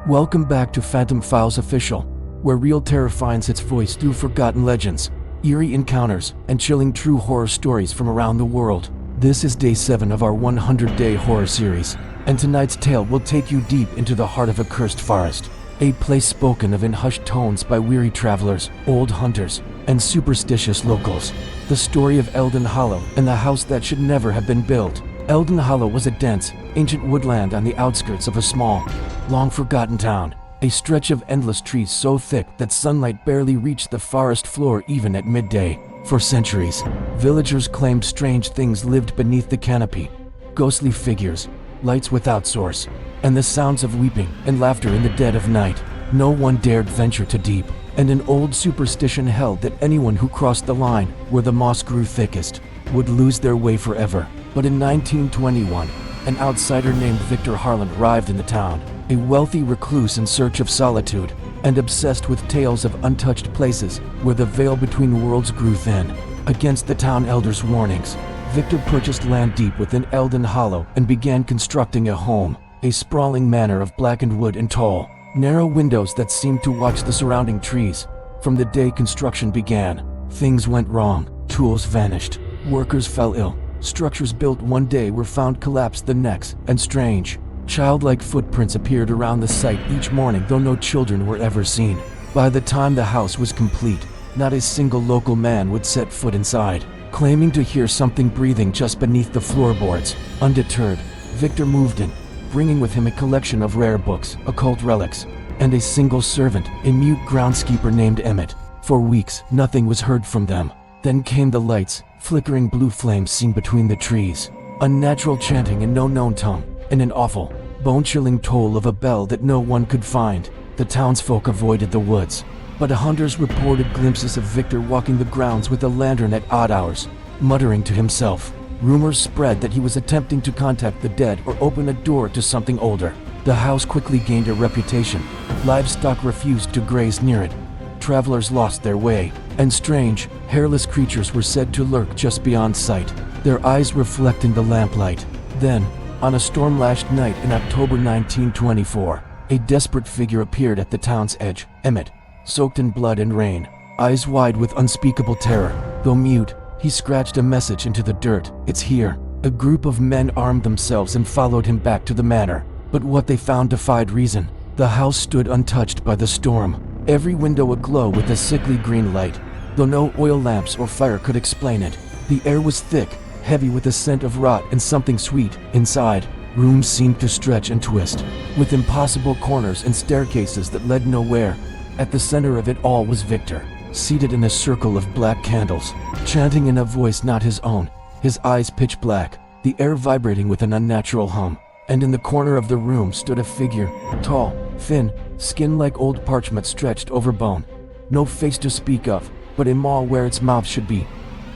Welcome back to Phantom Files Official, where real terror finds its voice through forgotten legends, eerie encounters, and chilling true horror stories from around the world. This is day 7 of our 100-day horror series, and tonight's tale will take you deep into the heart of a cursed forest, a place spoken of in hushed tones by weary travelers, old hunters, and superstitious locals. The story of Elden Hollow and the house that should never have been built. Elden Hollow was a dense, ancient woodland on the outskirts of a small, long-forgotten town, a stretch of endless trees so thick that sunlight barely reached the forest floor even at midday. For centuries, villagers claimed strange things lived beneath the canopy, ghostly figures, lights without source, and the sounds of weeping and laughter in the dead of night. No one dared venture too deep, and an old superstition held that anyone who crossed the line where the moss grew thickest would lose their way forever. But in 1921, an outsider named Victor Harlan arrived in the town, a wealthy recluse in search of solitude, and obsessed with tales of untouched places where the veil between worlds grew thin. Against the town elder's warnings, Victor purchased land deep within Elden Hollow and began constructing a home, a sprawling manor of blackened wood and tall, narrow windows that seemed to watch the surrounding trees. From the day construction began, things went wrong. Tools vanished, workers fell ill, structures built one day were found collapsed the next, and strange, childlike footprints appeared around the site each morning, though no children were ever seen. By the time the house was complete, not a single local man would set foot inside, claiming to hear something breathing just beneath the floorboards. Undeterred, Victor moved in, bringing with him a collection of rare books, occult relics, and a single servant, a mute groundskeeper named Emmett. For weeks, nothing was heard from them. Then came the lights, flickering blue flames seen between the trees, unnatural chanting in no known tongue, and an awful, bone-chilling toll of a bell that no one could find. The townsfolk avoided the woods, but hunters reported glimpses of Victor walking the grounds with a lantern at odd hours, muttering to himself. Rumors spread that he was attempting to contact the dead or open a door to something older. The house quickly gained a reputation. Livestock refused to graze near it. Travelers lost their way, and strange, hairless creatures were said to lurk just beyond sight, their eyes reflecting the lamplight. Then, on a storm-lashed night in October 1924, a desperate figure appeared at the town's edge. Emmett, soaked in blood and rain, eyes wide with unspeakable terror. Though mute, he scratched a message into the dirt. "It's here." A group of men armed themselves and followed him back to the manor. But what they found defied reason. The house stood untouched by the storm, every window aglow with a sickly green light, though no oil lamps or fire could explain it. The air was thick, heavy with a scent of rot and something sweet. Inside, rooms seemed to stretch and twist, with impossible corners and staircases that led nowhere. At the center of it all was Victor, seated in a circle of black candles, chanting in a voice not his own, his eyes pitch black, the air vibrating with an unnatural hum. And in the corner of the room stood a figure, tall, thin, skin like old parchment stretched over bone. No face to speak of, but a maw where its mouth should be,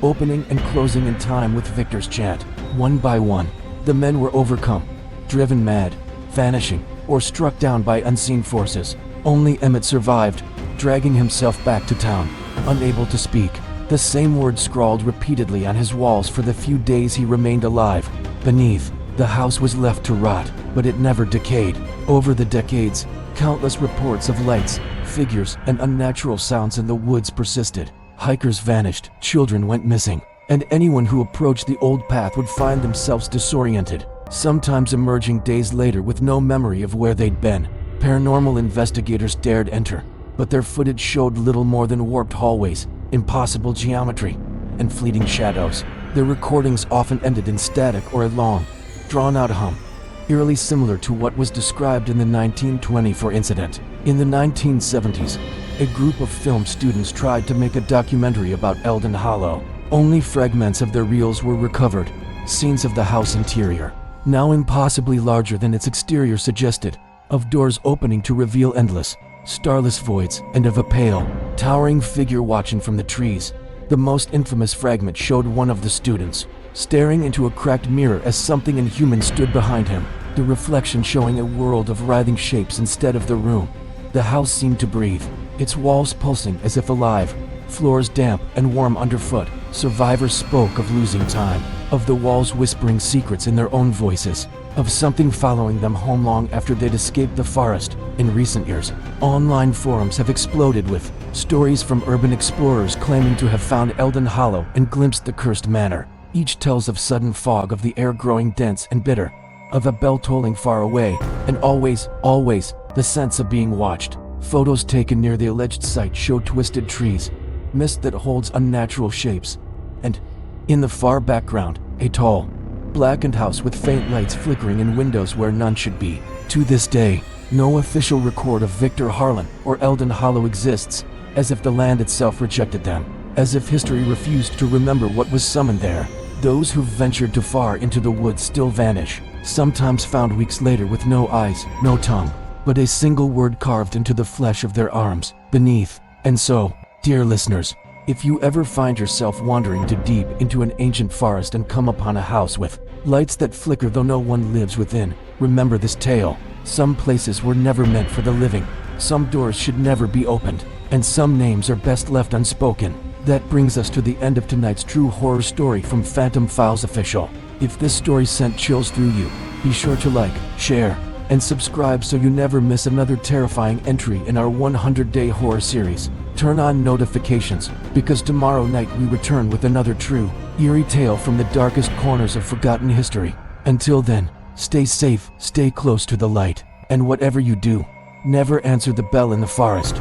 opening and closing in time with Victor's chant. One by one, the men were overcome, driven mad, vanishing, or struck down by unseen forces. Only Emmett survived, dragging himself back to town, unable to speak. The same words scrawled repeatedly on his walls for the few days he remained alive. Beneath, the house was left to rot, but it never decayed. Over the decades, countless reports of lights, figures, and unnatural sounds in the woods persisted. Hikers vanished, children went missing, and anyone who approached the old path would find themselves disoriented, sometimes emerging days later with no memory of where they'd been. Paranormal investigators dared enter, but their footage showed little more than warped hallways, impossible geometry, and fleeting shadows. Their recordings often ended in static or a long, drawn-out hum, eerily similar to what was described in the 1924 incident. In the 1970s, a group of film students tried to make a documentary about Elden Hollow. Only fragments of their reels were recovered, scenes of the house interior, now impossibly larger than its exterior suggested, of doors opening to reveal endless, starless voids, and of a pale, towering figure watching from the trees. The most infamous fragment showed one of the students staring into a cracked mirror as something inhuman stood behind him, the reflection showing a world of writhing shapes instead of the room. The house seemed to breathe, its walls pulsing as if alive, floors damp and warm underfoot. Survivors spoke of losing time, of the walls whispering secrets in their own voices, of something following them home long after they'd escaped the forest. In recent years, online forums have exploded with stories from urban explorers claiming to have found Elden Hollow and glimpsed the cursed manor. Each tells of sudden fog, of the air growing dense and bitter, of a bell tolling far away, and always, the sense of being watched. Photos taken near the alleged site show twisted trees, mist that holds unnatural shapes, and, in the far background, a tall, blackened house with faint lights flickering in windows where none should be. To this day, no official record of Victor Harlan or Elden Hollow exists, as if the land itself rejected them, as if history refused to remember what was summoned there. Those who've ventured too far into the woods still vanish, sometimes found weeks later with no eyes, no tongue, but a single word carved into the flesh of their arms, beneath. And so, dear listeners, if you ever find yourself wandering too deep into an ancient forest and come upon a house with lights that flicker though no one lives within, remember this tale. Some places were never meant for the living, some doors should never be opened, and some names are best left unspoken. That brings us to the end of tonight's true horror story from Phantom Files Official. If this story sent chills through you, be sure to like, share, and subscribe so you never miss another terrifying entry in our 100-day horror series. Turn on notifications, because tomorrow night we return with another true, eerie tale from the darkest corners of forgotten history. Until then, stay safe, stay close to the light, and whatever you do, never answer the bell in the forest.